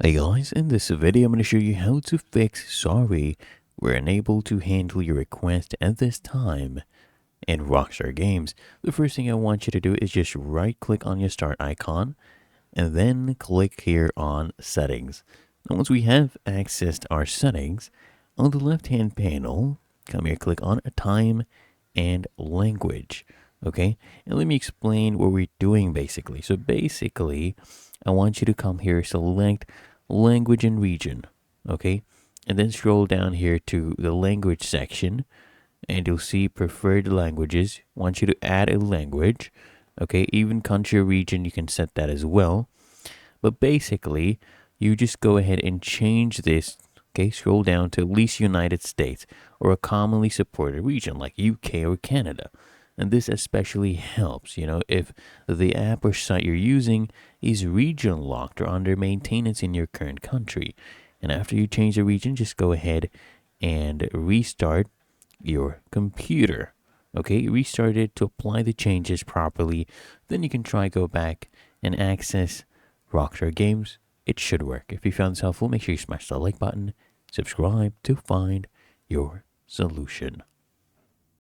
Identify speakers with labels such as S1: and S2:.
S1: Hey guys, in this video I'm going to show you how to fix sorry, we're unable to handle your request at this time in Rockstar Games. The first thing I want you to do is just right click on your start icon and then click here on settings. Now once we have accessed our settings, on the left hand panel, come here, click on time and language. Okay, and let me explain what we're doing basically. So basically, I want you to come here, select language and region. Okay, and then scroll down here to the language section, and you'll see preferred languages. I want you to add a language. Okay, even country or region, you can set that as well. But basically, you just go ahead and change this. Okay, scroll down to least United States or a commonly supported region like UK or Canada. And this especially helps, if the app or site you're using is region locked or under maintenance in your current country. And after you change the region, just go ahead and restart your computer. Okay, restart it to apply the changes properly. Then you can try go back and access Rockstar Games. It should work. If you found this helpful, make sure you smash the like button, subscribe to find your solution.